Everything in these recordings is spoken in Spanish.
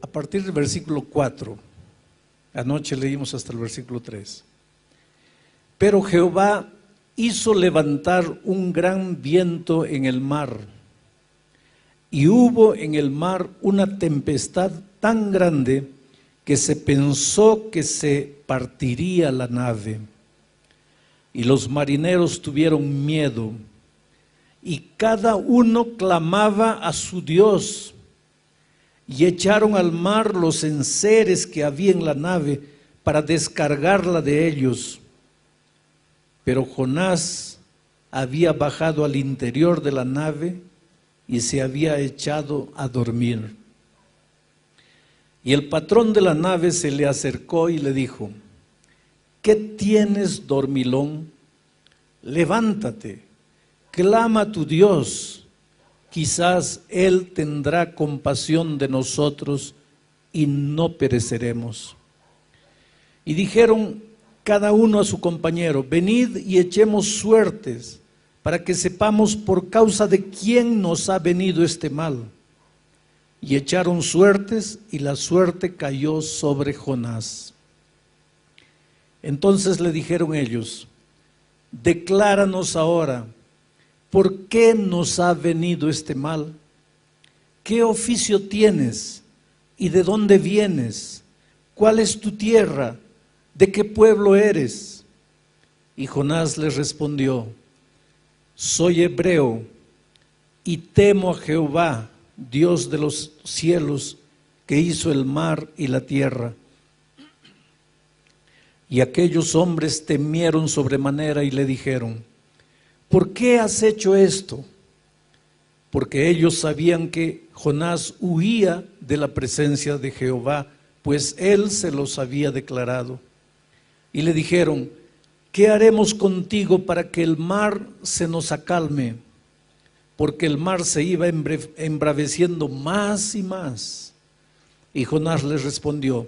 a partir del versículo 4. Anoche leímos hasta el versículo 3. Pero Jehová hizo levantar un gran viento en el mar, y hubo en el mar una tempestad tan grande que se pensó que se partiría la nave. Y los marineros tuvieron miedo, y cada uno clamaba a su Dios, y echaron al mar los enseres que había en la nave para descargarla de ellos. Pero Jonás había bajado al interior de la nave y se había echado a dormir. Y el patrón de la nave se le acercó y le dijo: ¿qué tienes, dormilón? Levántate, clama a tu Dios, quizás Él tendrá compasión de nosotros y no pereceremos. Y dijeron cada uno a su compañero: venid y echemos suertes, para que sepamos por causa de quién nos ha venido este mal. Y echaron suertes, y la suerte cayó sobre Jonás. Entonces le dijeron ellos: decláranos ahora, ¿por qué nos ha venido este mal? ¿Qué oficio tienes? ¿Y de dónde vienes? ¿Cuál es tu tierra? ¿De qué pueblo eres? Y Jonás les respondió: soy hebreo y temo a Jehová, Dios de los cielos, que hizo el mar y la tierra. Y aquellos hombres temieron sobremanera y le dijeron: ¿por qué has hecho esto? Porque ellos sabían que Jonás huía de la presencia de Jehová, pues él se los había declarado. Y le dijeron: ¿qué haremos contigo para que el mar se nos acalme? Porque el mar se iba embraveciendo más y más. Y Jonás les respondió: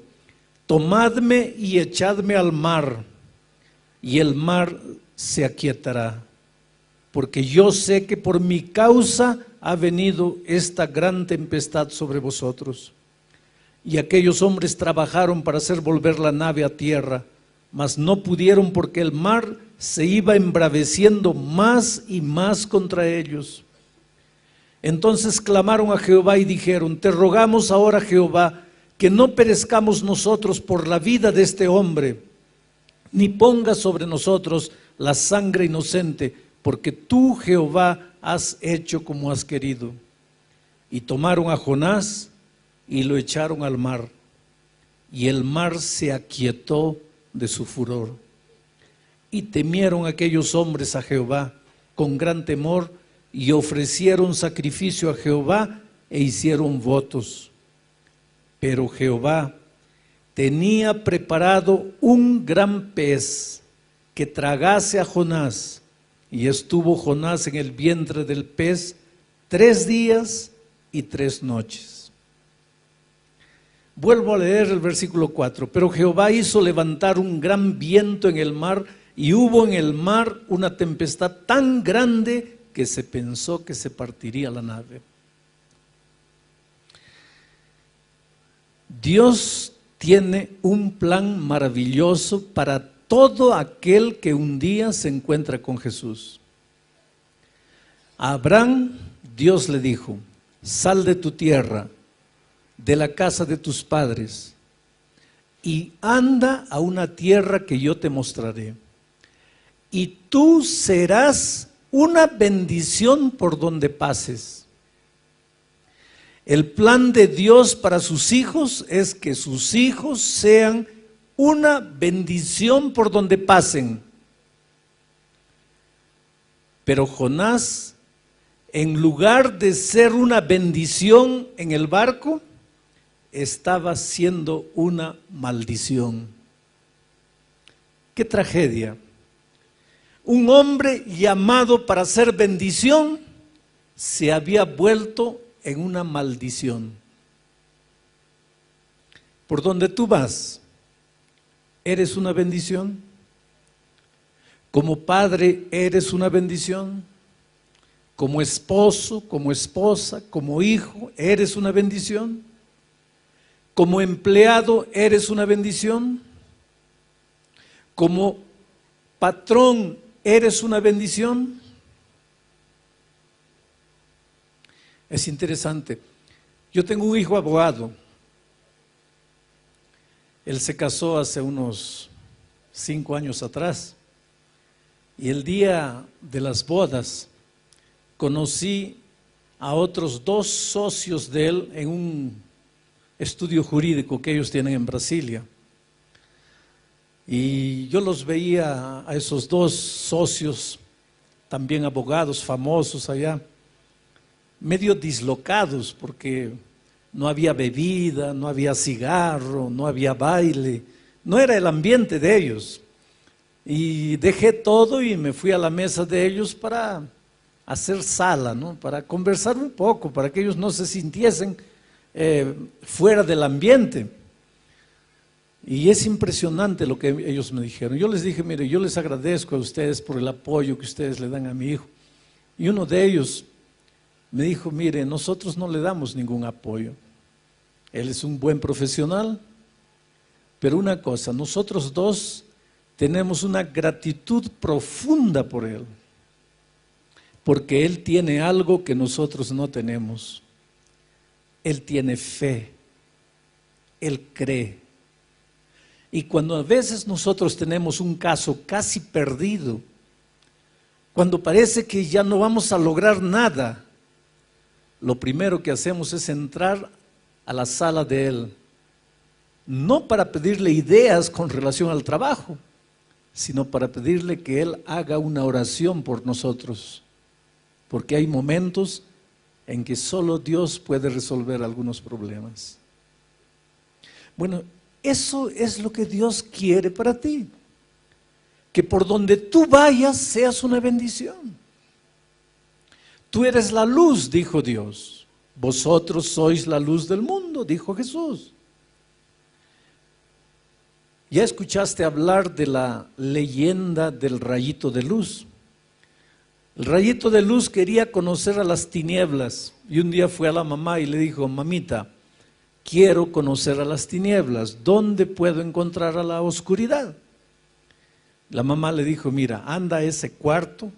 tomadme y echadme al mar, y el mar se aquietará, porque yo sé que por mi causa ha venido esta gran tempestad sobre vosotros. Y aquellos hombres trabajaron para hacer volver la nave a tierra, mas no pudieron, porque el mar se iba embraveciendo más y más contra ellos. Entonces clamaron a Jehová y dijeron: te rogamos ahora, Jehová, que no perezcamos nosotros por la vida de este hombre, ni pongas sobre nosotros la sangre inocente, porque tú, Jehová, has hecho como has querido. Y tomaron a Jonás y lo echaron al mar, y el mar se aquietó de su furor. Y temieron aquellos hombres a Jehová con gran temor, y ofrecieron sacrificio a Jehová e hicieron votos. Pero Jehová tenía preparado un gran pez que tragase a Jonás, y estuvo Jonás en el vientre del pez 3 días y 3 noches. Vuelvo a leer el versículo 4. Pero Jehová hizo levantar un gran viento en el mar, y hubo en el mar una tempestad tan grande que se pensó que se partiría la nave. Dios tiene un plan maravilloso para todo aquel que un día se encuentra con Jesús. A Abraham, Dios le dijo: sal de tu tierra, de la casa de tus padres, y anda a una tierra que yo te mostraré. Y tú serás una bendición por donde pases. El plan de Dios para sus hijos es que sus hijos sean una bendición por donde pasen. Pero Jonás, en lugar de ser una bendición en el barco, estaba siendo una maldición. ¡Qué tragedia! Un hombre llamado para ser bendición se había vuelto en una maldición. Por donde tú vas, ¿eres una bendición? Como padre, ¿eres una bendición? Como esposo, como esposa, como hijo, ¿eres una bendición? Como empleado eres una bendición. Como patrón eres una bendición. Es interesante. Yo tengo un hijo abogado. Él se casó hace unos 5 años atrás. Y el día de las bodas conocí a otros 2 socios de él en un estudio jurídico que ellos tienen en Brasilia. Y yo los veía a esos 2 socios, también abogados famosos allá, medio dislocados porque no había bebida, no había cigarro, no había baile, no era el ambiente de ellos. Y dejé todo y me fui a la mesa de ellos para hacer sala, ¿no? Para conversar un poco, para que ellos no se sintiesen fuera del ambiente. Y es impresionante lo que ellos me dijeron. Yo les dije, mire, yo les agradezco a ustedes por el apoyo que ustedes le dan a mi hijo. Y uno de ellos me dijo, mire, nosotros no le damos ningún apoyo. Él es un buen profesional, pero una cosa, nosotros 2 tenemos una gratitud profunda por él, porque él tiene algo que nosotros no tenemos. Él tiene fe, él cree. Y cuando a veces nosotros tenemos un caso casi perdido, cuando parece que ya no vamos a lograr nada, lo primero que hacemos es entrar a la sala de él, no para pedirle ideas con relación al trabajo, sino para pedirle que él haga una oración por nosotros, porque hay momentos en que solo Dios puede resolver algunos problemas. Bueno, eso es lo que Dios quiere para ti, que por donde tú vayas seas una bendición. Tú eres la luz, dijo Dios. Vosotros sois la luz del mundo, dijo Jesús. ¿Ya escuchaste hablar de la leyenda del rayito de luz? El rayito de luz quería conocer a las tinieblas y un día fue a la mamá y le dijo, mamita, quiero conocer a las tinieblas, ¿dónde puedo encontrar a la oscuridad? La mamá le dijo, mira, anda a ese cuarto,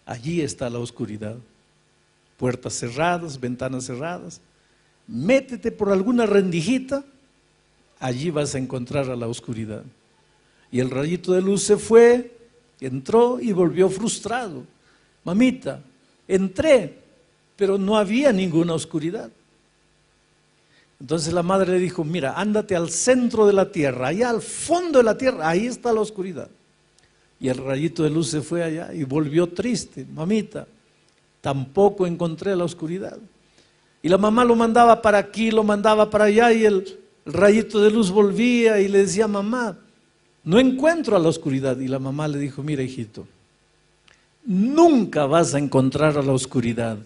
allí está la oscuridad, puertas cerradas, ventanas cerradas, métete por alguna rendijita, allí vas a encontrar a la oscuridad. Y el rayito de luz se fue, entró y volvió frustrado. Mamita, entré, pero no había ninguna oscuridad. Entonces la madre le dijo, mira, ándate al centro de la tierra, allá al fondo de la tierra, ahí está la oscuridad. Y el rayito de luz se fue allá y volvió triste. Mamita, tampoco encontré la oscuridad. Y la mamá lo mandaba para aquí, lo mandaba para allá y el rayito de luz volvía y le decía, mamá, no encuentro a la oscuridad. Y la mamá le dijo, mira hijito, nunca vas a encontrar a la oscuridad,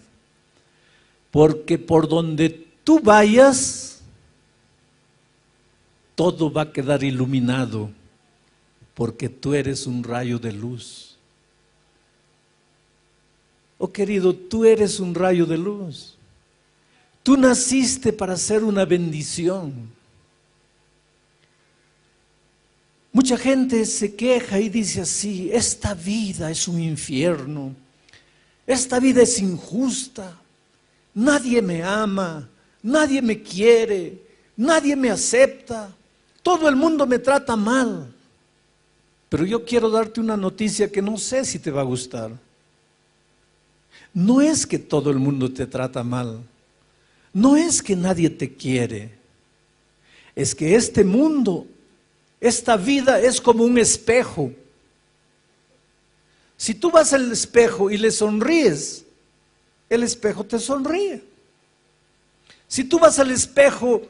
porque por donde tú vayas, todo va a quedar iluminado, porque tú eres un rayo de luz. Oh querido, tú eres un rayo de luz. Tú naciste para ser una bendición. Mucha gente se queja y dice así, esta vida es un infierno, esta vida es injusta, nadie me ama, nadie me quiere, nadie me acepta, todo el mundo me trata mal. Pero yo quiero darte una noticia que no sé si te va a gustar. No es que todo el mundo te trata mal, no es que nadie te quiere, es que este mundo, esta vida es como un espejo. Si tú vas al espejo y le sonríes, el espejo te sonríe. Si tú vas al espejo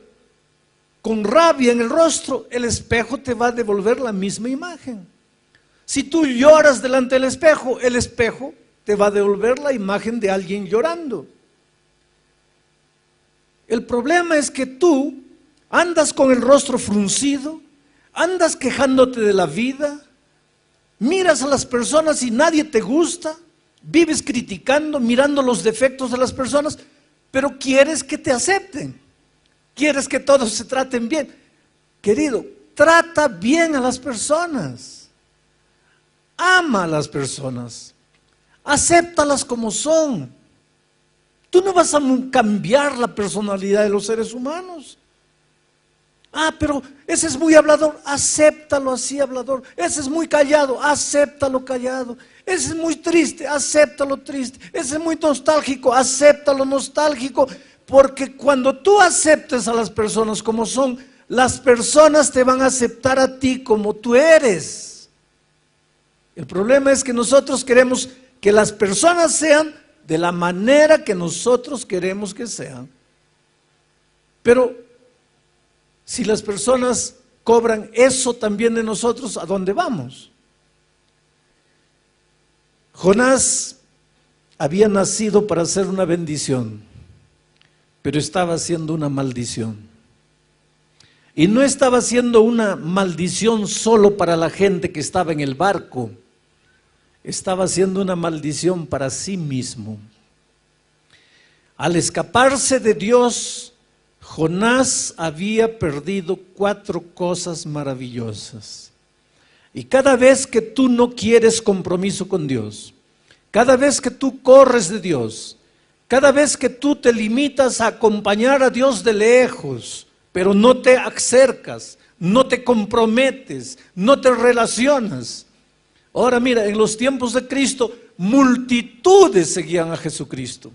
con rabia en el rostro, el espejo te va a devolver la misma imagen. Si tú lloras delante del espejo, el espejo te va a devolver la imagen de alguien llorando. El problema es que tú andas con el rostro fruncido, andas quejándote de la vida, miras a las personas y nadie te gusta, vives criticando, mirando los defectos de las personas, pero quieres que te acepten. Quieres que todos se traten bien. Querido, trata bien a las personas. Ama a las personas. Acéptalas como son. Tú no vas a cambiar la personalidad de los seres humanos. Pero ese es muy hablador, acéptalo así hablador. Ese es muy callado, acéptalo callado. Ese es muy triste, acéptalo triste. Ese es muy nostálgico, acéptalo nostálgico. Porque cuando tú aceptes a las personas como son, las personas te van a aceptar a ti como tú eres. El problema es que nosotros queremos que las personas sean de la manera que nosotros queremos que sean. Pero si las personas cobran eso también de nosotros, ¿a dónde vamos? Jonás había nacido para ser una bendición, pero estaba haciendo una maldición. Y no estaba haciendo una maldición solo para la gente que estaba en el barco, estaba haciendo una maldición para sí mismo. Al escaparse de Dios, Jonás había perdido 4 cosas maravillosas. Y cada vez que tú no quieres compromiso con Dios, cada vez que tú corres de Dios, cada vez que tú te limitas a acompañar a Dios de lejos, pero no te acercas, no te comprometes, no te relacionas. Ahora mira, en los tiempos de Cristo, multitudes seguían a Jesucristo.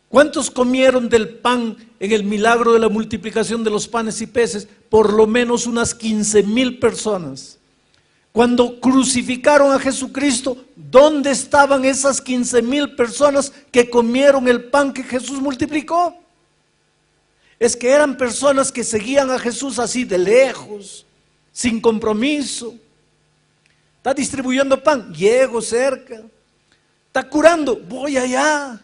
¿Cuántos comieron del pan en el milagro de la multiplicación de los panes y peces? Por lo menos unas 15,000 personas. Cuando crucificaron a Jesucristo, ¿dónde estaban esas 15,000 personas que comieron el pan que Jesús multiplicó? Es que eran personas que seguían a Jesús así de lejos, sin compromiso. Está distribuyendo pan, llego cerca. Está curando, voy allá.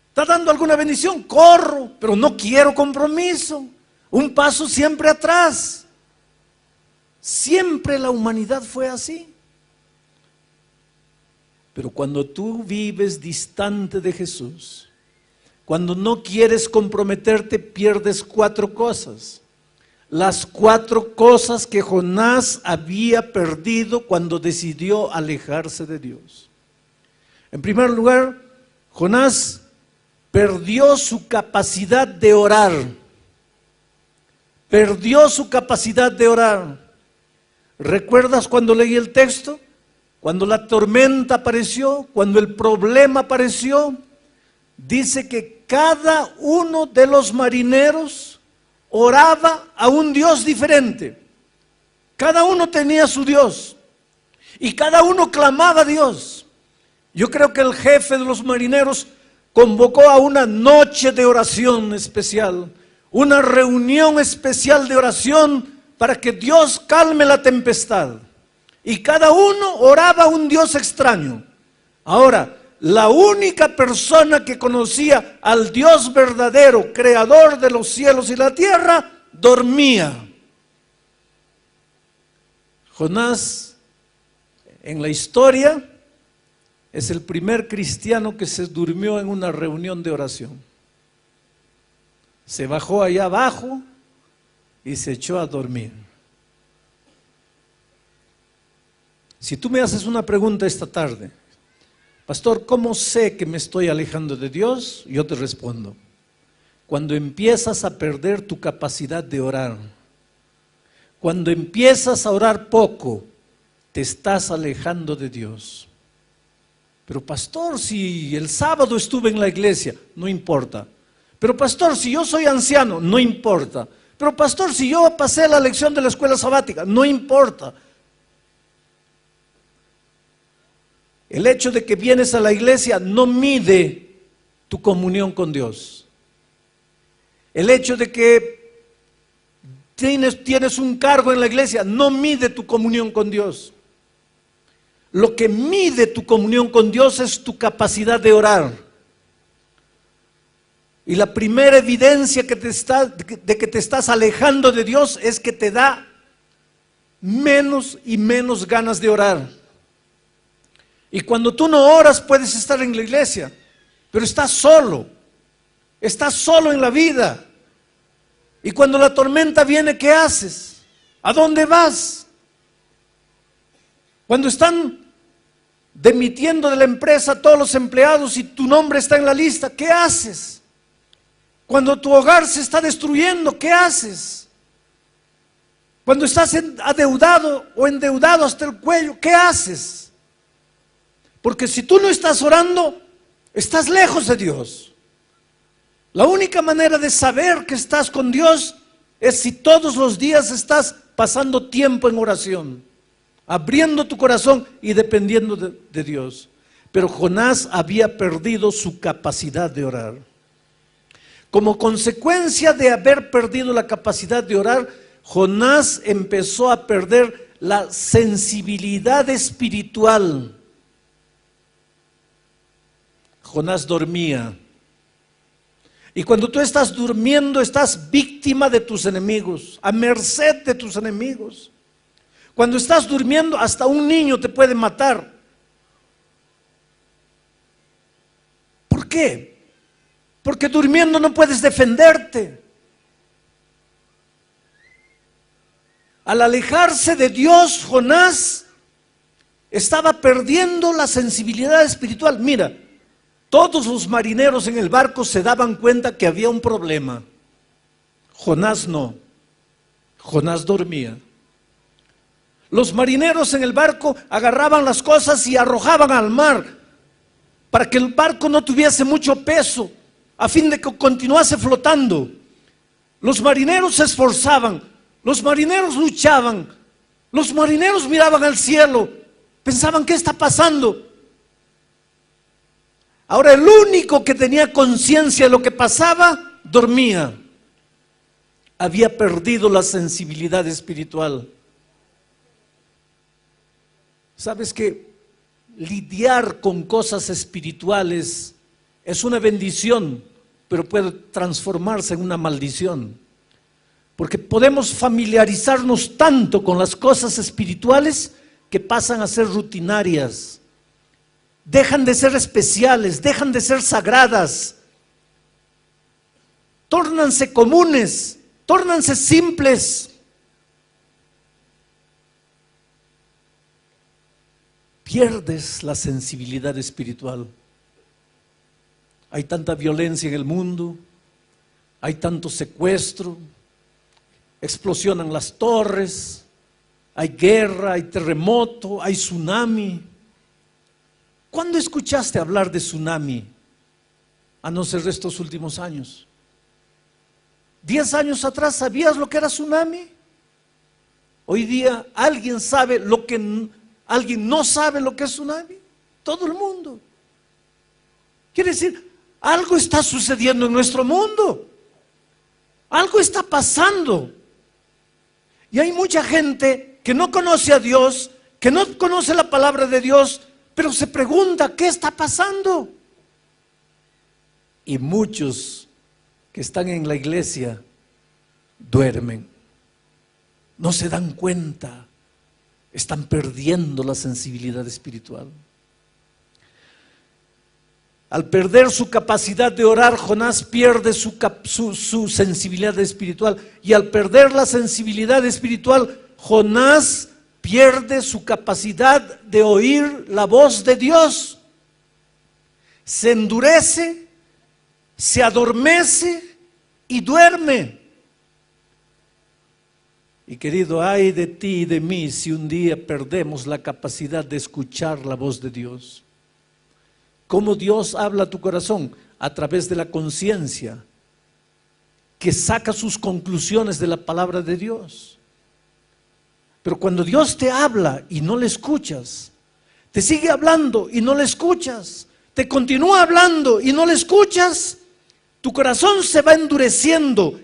Está dando alguna bendición, corro, pero no quiero compromiso. Un paso siempre atrás. Siempre la humanidad fue así. Pero cuando tú vives distante de Jesús, cuando no quieres comprometerte, pierdes 4 cosas. Las 4 cosas que Jonás había perdido cuando decidió alejarse de Dios. En primer lugar, Jonás perdió su capacidad de orar. Perdió su capacidad de orar. ¿Recuerdas cuando leí el texto? Cuando la tormenta apareció, cuando el problema apareció, dice que cada uno de los marineros oraba a un Dios diferente. Cada uno tenía su Dios y cada uno clamaba a Dios. Yo creo que el jefe de los marineros convocó a una noche de oración especial, una reunión especial de oración para que Dios calme la tempestad. Y cada uno oraba a un Dios extraño. Ahora, la única persona que conocía al Dios verdadero, creador de los cielos y la tierra, dormía. Jonás, en la historia, es el primer cristiano que se durmió en una reunión de oración. Se bajó allá abajo y se echó a dormir. Si tú me haces una pregunta esta tarde, pastor, ¿cómo sé que me estoy alejando de Dios? Yo te respondo, cuando empiezas a perder tu capacidad de orar, cuando empiezas a orar poco, te estás alejando de Dios. Pero pastor, si el sábado estuve en la iglesia, no importa. Pero pastor, si yo soy anciano, no importa. Pero pastor, si yo pasé la lección de la escuela sabática, no importa. El hecho de que vienes a la iglesia no mide tu comunión con Dios. El hecho de que tienes un cargo en la iglesia no mide tu comunión con Dios. Lo que mide tu comunión con Dios es tu capacidad de orar. Y la primera evidencia de que te estás alejando de Dios es que te da menos y menos ganas de orar. Y cuando tú no oras puedes estar en la iglesia, pero estás solo en la vida. Y cuando la tormenta viene, ¿qué haces? ¿A dónde vas? Cuando están demitiendo de la empresa a todos los empleados y tu nombre está en la lista, ¿qué haces? Cuando tu hogar se está destruyendo, ¿qué haces? Cuando estás adeudado o endeudado hasta el cuello, ¿qué haces? Porque si tú no estás orando, estás lejos de Dios. La única manera de saber que estás con Dios es si todos los días estás pasando tiempo en oración, abriendo tu corazón y dependiendo de Dios. Pero Jonás había perdido su capacidad de orar. Como consecuencia de haber perdido la capacidad de orar, Jonás empezó a perder la sensibilidad espiritual. Jonás dormía. Y cuando tú estás durmiendo, estás víctima de tus enemigos, a merced de tus enemigos. Cuando estás durmiendo, hasta un niño te puede matar. ¿Por qué? Porque durmiendo no puedes defenderte. Al alejarse de Dios, Jonás estaba perdiendo la sensibilidad espiritual. Mira, todos los marineros en el barco se daban cuenta que había un problema. Jonás no. Jonás dormía. Los marineros en el barco agarraban las cosas y arrojaban al mar para que el barco no tuviese mucho peso, a fin de que continuase flotando. Los marineros se esforzaban, los marineros luchaban, los marineros miraban al cielo, pensaban, ¿qué está pasando? Ahora el único que tenía conciencia de lo que pasaba, dormía. Había perdido la sensibilidad espiritual. ¿Sabes que lidiar con cosas espirituales es una bendición, pero puede transformarse en una maldición? Porque podemos familiarizarnos tanto con las cosas espirituales que pasan a ser rutinarias. Dejan de ser especiales, dejan de ser sagradas, tórnanse comunes, tórnanse simples. Pierdes la sensibilidad espiritual. Hay tanta violencia en el mundo, hay tanto secuestro, explosionan las torres, hay guerra, hay terremoto, hay tsunami. ¿Cuándo escuchaste hablar de tsunami? A no ser de estos últimos años. 10 años atrás, ¿sabías lo que era tsunami? Hoy día, ¿alguien no sabe lo que es tsunami? Todo el mundo. Quiere decir, algo está sucediendo en nuestro mundo. Algo está pasando. Y hay mucha gente que no conoce a Dios, que no conoce la palabra de Dios, pero se pregunta, ¿qué está pasando? Y muchos que están en la iglesia duermen, no se dan cuenta, están perdiendo la sensibilidad espiritual. Al perder su capacidad de orar, Jonás pierde su sensibilidad espiritual. Y al perder la sensibilidad espiritual, Jonás pierde su capacidad de oír la voz de Dios. Se endurece, se adormece y duerme. Y querido, ay de ti y de mí si un día perdemos la capacidad de escuchar la voz de Dios. ¿Cómo Dios habla a tu corazón? A través de la conciencia, que saca sus conclusiones de la palabra de Dios. Pero cuando Dios te habla y no le escuchas, te sigue hablando y no le escuchas, te continúa hablando y no le escuchas, tu corazón se va endureciendo,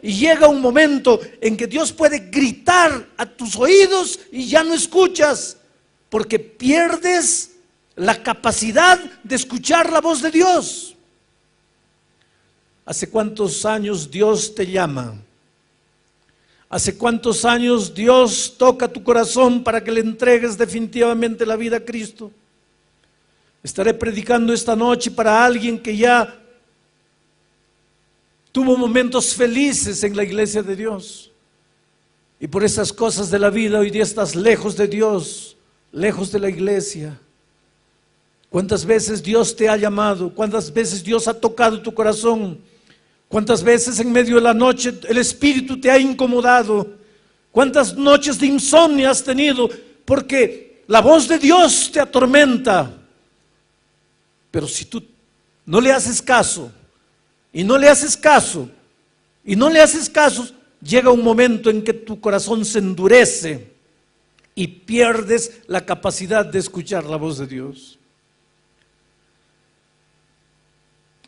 y llega un momento en que Dios puede gritar a tus oídos y ya no escuchas, porque pierdes la capacidad de escuchar la voz de Dios. ¿Hace cuántos años Dios te llama? ¿Hace cuántos años Dios toca tu corazón para que le entregues definitivamente la vida a Cristo? Estaré predicando esta noche para alguien que ya tuvo momentos felices en la iglesia de Dios. Y por esas cosas de la vida hoy día estás lejos de Dios, lejos de la iglesia. ¿Cuántas veces Dios te ha llamado? ¿Cuántas veces Dios ha tocado tu corazón? ¿Cuántas veces en medio de la noche el Espíritu te ha incomodado? ¿Cuántas noches de insomnio has tenido? Porque la voz de Dios te atormenta. Pero si tú no le haces caso, y no le haces caso, y no le haces caso, llega un momento en que tu corazón se endurece y pierdes la capacidad de escuchar la voz de Dios.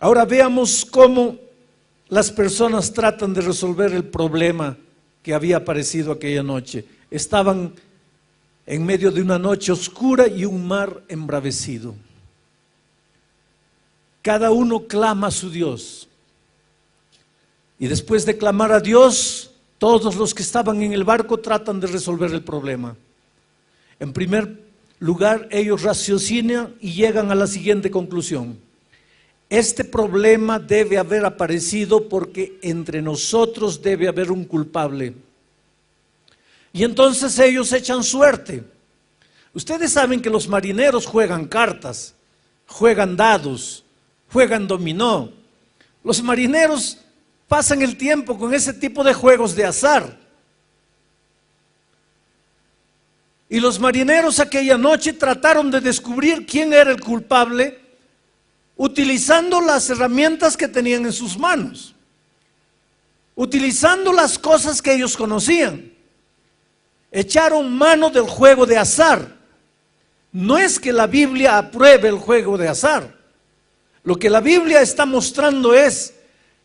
Ahora veamos cómo las personas tratan de resolver el problema que había aparecido aquella noche. Estaban en medio de una noche oscura y un mar embravecido. Cada uno clama a su Dios. Y después de clamar a Dios, todos los que estaban en el barco tratan de resolver el problema. En primer lugar, ellos raciocinan y llegan a la siguiente conclusión: este problema debe haber aparecido porque entre nosotros debe haber un culpable. Y entonces ellos echan suerte. Ustedes saben que los marineros juegan cartas, juegan dados, juegan dominó. Los marineros pasan el tiempo con ese tipo de juegos de azar. Y los marineros aquella noche trataron de descubrir quién era el culpable, utilizando las herramientas que tenían en sus manos, utilizando las cosas que ellos conocían. Echaron mano del juego de azar. No es que la Biblia apruebe el juego de azar. Lo que la Biblia está mostrando es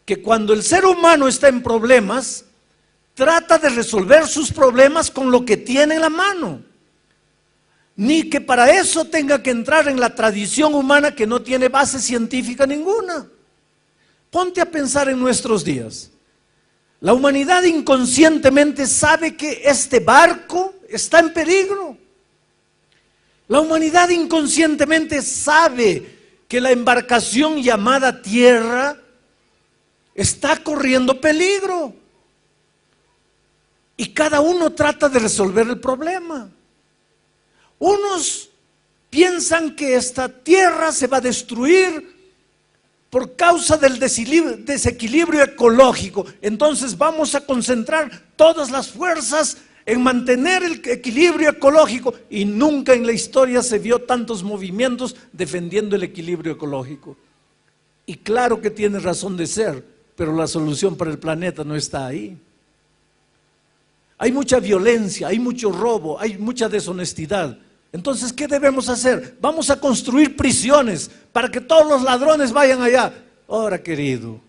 que cuando el ser humano está en problemas, trata de resolver sus problemas con lo que tiene en la mano. Ni que para eso tenga que entrar en la tradición humana que no tiene base científica ninguna. Ponte a pensar en nuestros días. La humanidad inconscientemente sabe que este barco está en peligro. La humanidad inconscientemente sabe que la embarcación llamada tierra está corriendo peligro. Y cada uno trata de resolver el problema. Unos piensan que esta tierra se va a destruir por causa del desequilibrio ecológico. Entonces vamos a concentrar todas las fuerzas en mantener el equilibrio ecológico. Y nunca en la historia se vio tantos movimientos defendiendo el equilibrio ecológico. Y claro que tiene razón de ser, pero la solución para el planeta no está ahí. Hay mucha violencia, hay mucho robo, hay mucha deshonestidad. Entonces, ¿qué debemos hacer? Vamos a construir prisiones para que todos los ladrones vayan allá. Ahora, querido,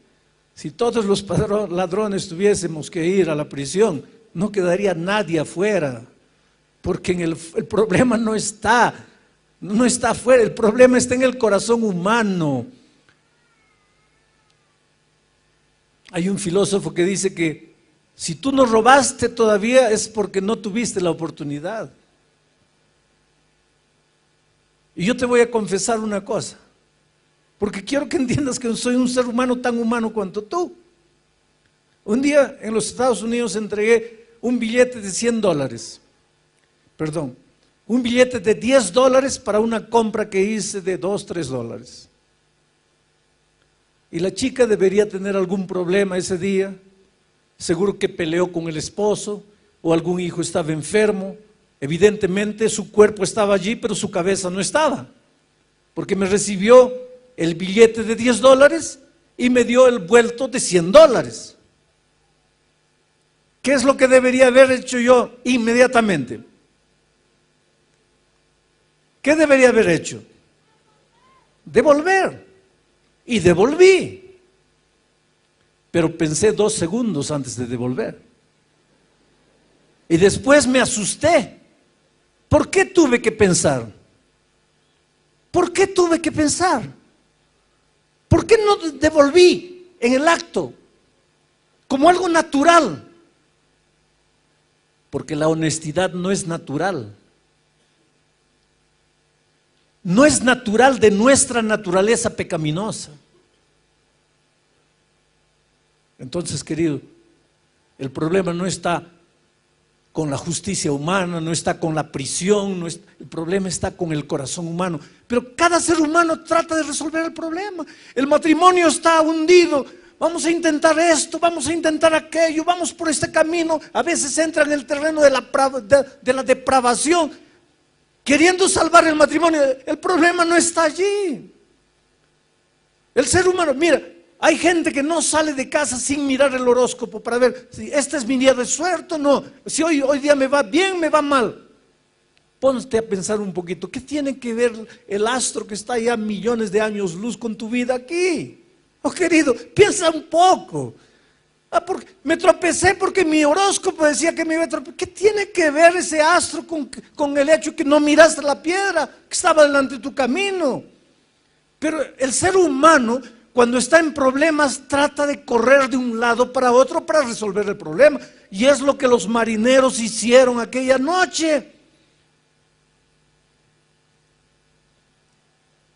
si todos los ladrones tuviésemos que ir a la prisión, no quedaría nadie afuera, porque el problema no está afuera, el problema está en el corazón humano. Hay un filósofo que dice que si tú no robaste todavía es porque no tuviste la oportunidad. Y yo te voy a confesar una cosa, porque quiero que entiendas que soy un ser humano tan humano cuanto tú. Un día en los Estados Unidos entregué un billete de $100, un billete de $10 para una compra que hice de $2, $3. Y la chica debería tener algún problema ese día, seguro que peleó con el esposo o algún hijo estaba enfermo. Evidentemente su cuerpo estaba allí, pero su cabeza no estaba, porque me recibió el billete de $10 y me dio el vuelto de $100. ¿Qué es lo que debería haber hecho yo inmediatamente? ¿Qué debería haber hecho? Devolver. Y devolví. Pero pensé 2 segundos antes de devolver. Y después me asusté. ¿Por qué tuve que pensar? ¿Por qué tuve que pensar? ¿Por qué no devolví en el acto? Como algo natural. Porque la honestidad no es natural. No es natural de nuestra naturaleza pecaminosa. Entonces, querido, el problema no está con la justicia humana, no está con la prisión, el problema está con el corazón humano. Pero cada ser humano trata de resolver el problema. El matrimonio está hundido, vamos a intentar esto, vamos a intentar aquello, vamos por este camino. A veces entra en el terreno de la depravación, queriendo salvar el matrimonio. El problema no está allí. El ser humano, mira, hay gente que no sale de casa sin mirar el horóscopo para ver si este es mi día de suerte o no, si hoy día me va bien, me va mal. Ponte a pensar un poquito, ¿qué tiene que ver el astro que está allá millones de años luz con tu vida aquí? Oh, querido, piensa un poco. Me tropecé porque mi horóscopo decía que me iba a tropezar. ¿Qué tiene que ver ese astro con el hecho que no miraste la piedra que estaba delante de tu camino? Pero el ser humano, cuando está en problemas, trata de correr de un lado para otro para resolver el problema. Y es lo que los marineros hicieron aquella noche.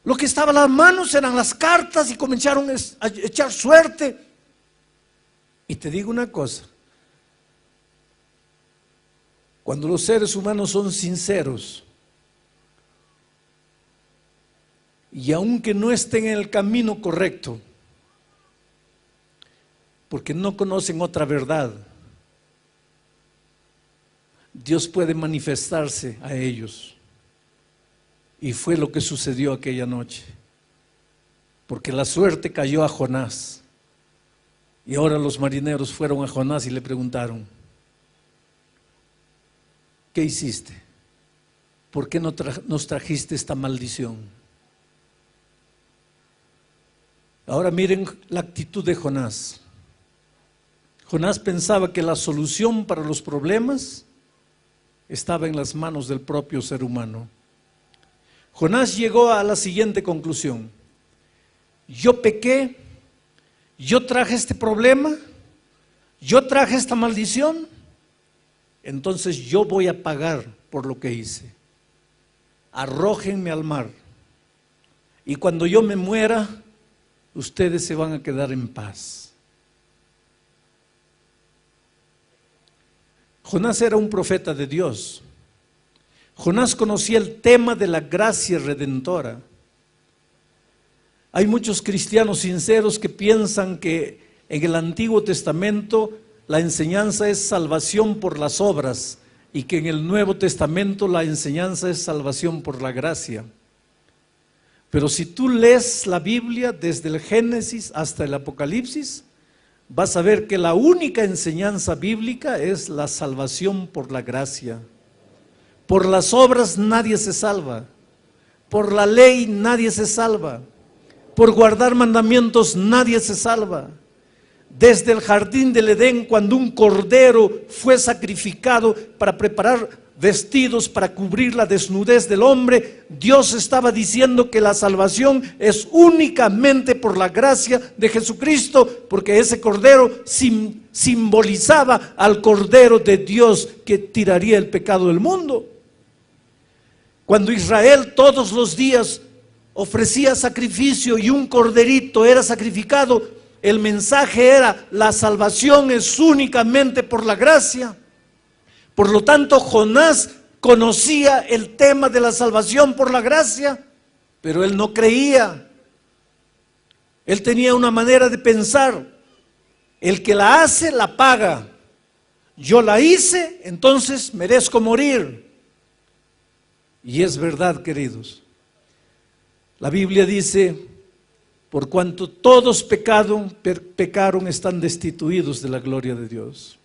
Lo que estaba en las manos eran las cartas y comenzaron a echar suerte. Y te digo una cosa, cuando los seres humanos son sinceros, y aunque no estén en el camino correcto, porque no conocen otra verdad, Dios puede manifestarse a ellos. Y fue lo que sucedió aquella noche, porque la suerte cayó a Jonás. Y ahora los marineros fueron a Jonás y le preguntaron: ¿qué hiciste? ¿Por qué nos trajiste esta maldición? Ahora miren la actitud de Jonás. Jonás pensaba que la solución para los problemas estaba en las manos del propio ser humano. Jonás llegó a la siguiente conclusión: yo pequé, yo traje este problema, yo traje esta maldición, entonces yo voy a pagar por lo que hice. Arrójenme al mar y cuando yo me muera, ustedes se van a quedar en paz. Jonás era un profeta de Dios. Jonás conocía el tema de la gracia redentora. Hay muchos cristianos sinceros que piensan que en el Antiguo Testamento la enseñanza es salvación por las obras y que en el Nuevo Testamento la enseñanza es salvación por la gracia. Pero si tú lees la Biblia desde el Génesis hasta el Apocalipsis, vas a ver que la única enseñanza bíblica es la salvación por la gracia. Por las obras nadie se salva, por la ley nadie se salva, por guardar mandamientos nadie se salva. Desde el jardín del Edén, cuando un cordero fue sacrificado para preparar vestidos para cubrir la desnudez del hombre, Dios estaba diciendo que la salvación es únicamente por la gracia de Jesucristo, porque ese cordero simbolizaba al cordero de Dios que tiraría el pecado del mundo. Cuando Israel todos los días ofrecía sacrificio y un corderito era sacrificado, el mensaje era: la salvación es únicamente por la gracia. Por lo tanto, Jonás conocía el tema de la salvación por la gracia, pero él no creía. Él tenía una manera de pensar: el que la hace, la paga. Yo la hice, entonces merezco morir. Y es verdad, queridos. La Biblia dice: por cuanto todos pecaron, están destituidos de la gloria de Dios.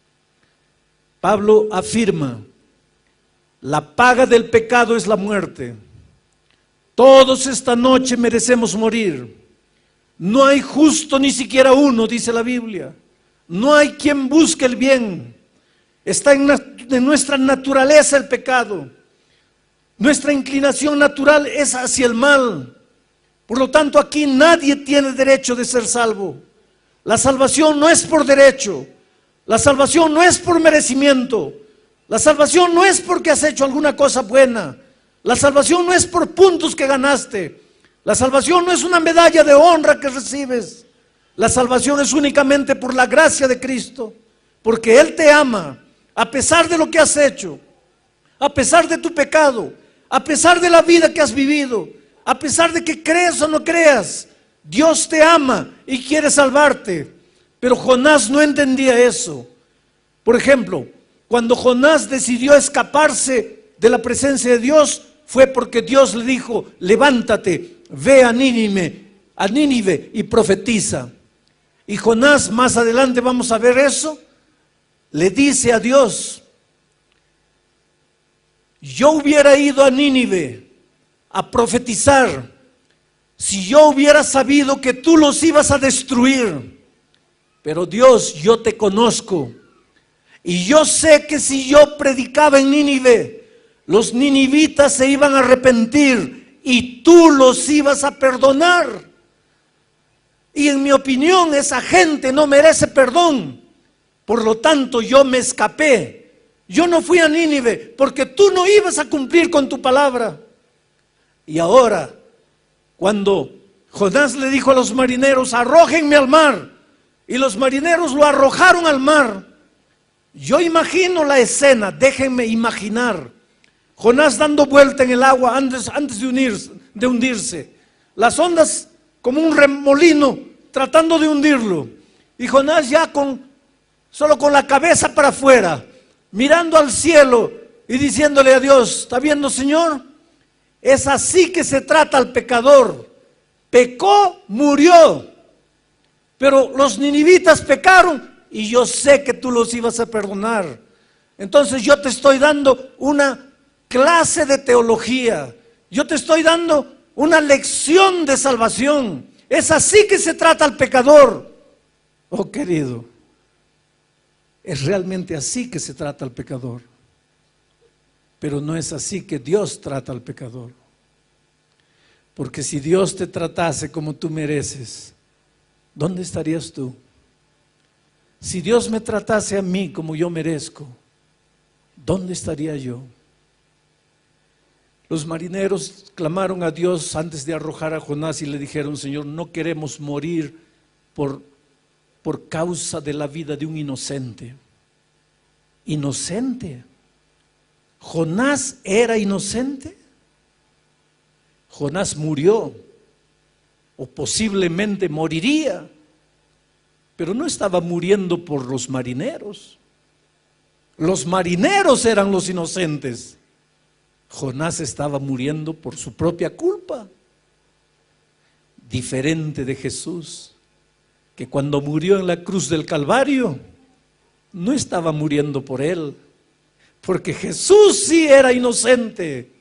Pablo afirma: la paga del pecado es la muerte. Todos esta noche merecemos morir. No hay justo ni siquiera uno, dice la Biblia. No hay quien busque el bien. Está en nuestra naturaleza el pecado. Nuestra inclinación natural es hacia el mal. Por lo tanto, aquí nadie tiene derecho de ser salvo. La salvación no es por derecho. La salvación no es por merecimiento. La salvación no es porque has hecho alguna cosa buena. La salvación no es por puntos que ganaste. La salvación no es una medalla de honra que recibes. La salvación es únicamente por la gracia de Cristo, porque Él te ama, a pesar de lo que has hecho, a pesar de tu pecado, a pesar de la vida que has vivido, a pesar de que creas o no creas. Dios te ama y quiere salvarte. Pero Jonás no entendía eso. Por ejemplo, cuando Jonás decidió escaparse de la presencia de Dios, fue porque Dios le dijo: levántate, ve a Nínive y profetiza. Y Jonás, más adelante vamos a ver eso, le dice a Dios: yo hubiera ido a Nínive a profetizar si yo hubiera sabido que tú los ibas a destruir. Pero Dios, yo te conozco y yo sé que si yo predicaba en Nínive, los ninivitas se iban a arrepentir y tú los ibas a perdonar. Y en mi opinión, esa gente no merece perdón. Por lo tanto, yo me escapé. Yo no fui a Nínive porque tú no ibas a cumplir con tu palabra. Y ahora, cuando Jonás le dijo a los marineros: arrójenme al mar, y los marineros lo arrojaron al mar, yo imagino la escena, déjenme imaginar. Jonás dando vuelta en el agua antes de hundirse. Las ondas como un remolino tratando de hundirlo. Y Jonás ya solo con la cabeza para afuera, mirando al cielo y diciéndole a Dios: ¿está viendo, Señor? Es así que se trata al pecador. Pecó, murió. Pero los ninivitas pecaron y yo sé que tú los ibas a perdonar. Entonces yo te estoy dando una clase de teología. Yo te estoy dando una lección de salvación. Es así que se trata al pecador. Oh, querido, es realmente así que se trata al pecador. Pero no es así que Dios trata al pecador. Porque si Dios te tratase como tú mereces, ¿dónde estarías tú? Si Dios me tratase a mí como yo merezco, ¿dónde estaría yo? Los marineros clamaron a Dios antes de arrojar a Jonás y le dijeron: Señor, no queremos morir por causa de la vida de un inocente. ¿Inocente? ¿Jonás era inocente? Jonás murió, o posiblemente moriría, pero no estaba muriendo por los marineros. Los marineros eran los inocentes. Jonás estaba muriendo por su propia culpa. Diferente de Jesús, que cuando murió en la cruz del Calvario, no estaba muriendo por él, porque Jesús sí era inocente.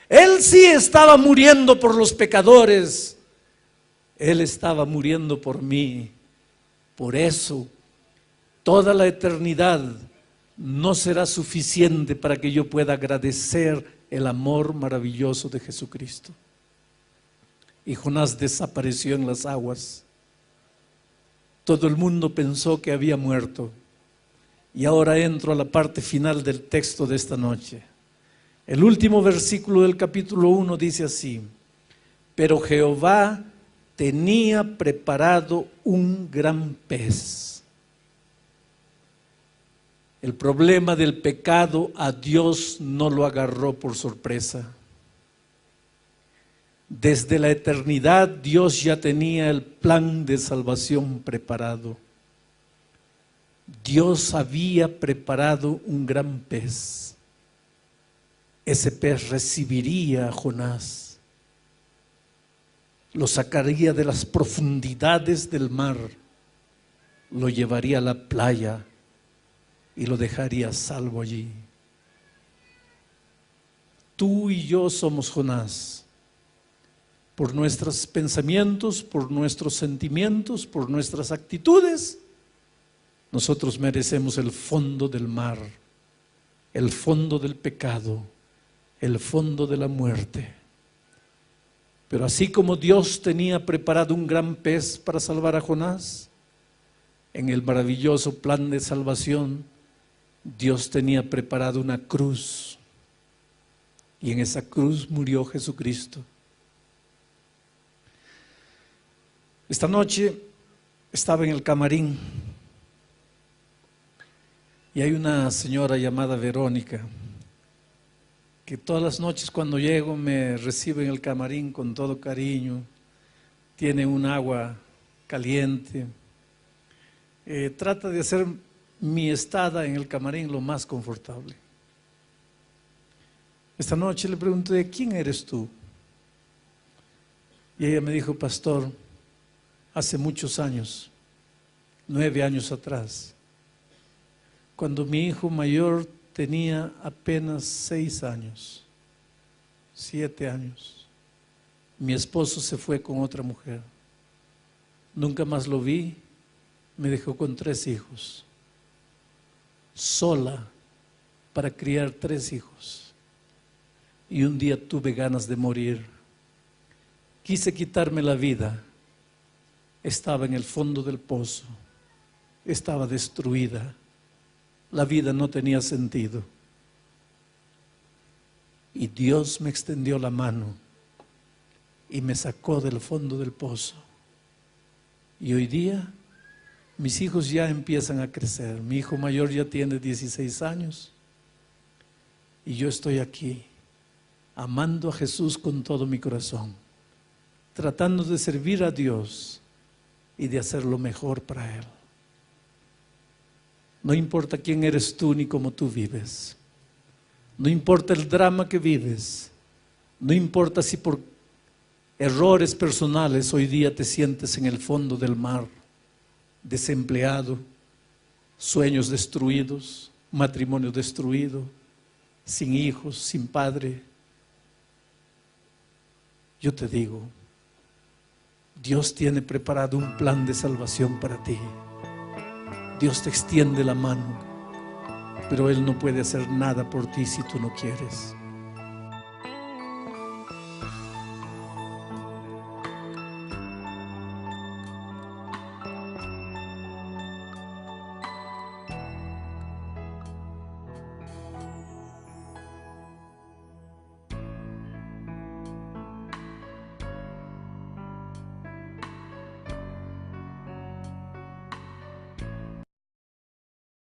Él sí estaba muriendo por los pecadores. Él estaba muriendo por mí. Por eso, toda la eternidad no será suficiente para que yo pueda agradecer el amor maravilloso de Jesucristo. Y Jonás desapareció en las aguas. Todo el mundo pensó que había muerto. Y ahora entro a la parte final del texto de esta noche. El último versículo del capítulo 1 dice así: pero Jehová tenía preparado un gran pez. El problema del pecado a Dios no lo agarró por sorpresa. Desde la eternidad Dios ya tenía el plan de salvación preparado. Dios había preparado un gran pez. Ese pez recibiría a Jonás, lo sacaría de las profundidades del mar, lo llevaría a la playa y lo dejaría salvo allí. Tú y yo somos Jonás. Por nuestros pensamientos, por nuestros sentimientos, por nuestras actitudes, nosotros merecemos el fondo del mar, el fondo del pecado, el fondo de la muerte. Pero así como Dios tenía preparado un gran pez para salvar a Jonás, en el maravilloso plan de salvación, Dios tenía preparado una cruz, y en esa cruz murió Jesucristo. Esta noche Estaba en el camarín y hay una señora llamada Verónica que todas las noches cuando llego me recibe en el camarín con todo cariño, tiene un agua caliente, trata de hacer mi estada en el camarín lo más confortable. Esta noche le pregunté, ¿quién eres tú? Y ella me dijo, pastor, hace muchos años, 9 años atrás, cuando mi hijo mayor tenía apenas 6 años, 7 años, mi esposo se fue con otra mujer. Nunca más lo vi, me dejó con 3 hijos, sola para criar 3 hijos. Y un día tuve ganas de morir. Quise quitarme la vida. Estaba en el fondo del pozo. Estaba destruida. La vida no tenía sentido. Y Dios me extendió la mano y me sacó del fondo del pozo. Y hoy día mis hijos ya empiezan a crecer. Mi hijo mayor ya tiene 16 años. Y yo estoy aquí, amando a Jesús con todo mi corazón, tratando de servir a Dios y de hacer lo mejor para Él. No importa quién eres tú ni cómo tú vives. No importa el drama que vives. No importa si por errores personales hoy día te sientes en el fondo del mar, desempleado, sueños destruidos, matrimonio destruido, sin hijos, sin padre. Yo te digo, Dios tiene preparado un plan de salvación para ti. Dios te extiende la mano, pero Él no puede hacer nada por ti si tú no quieres.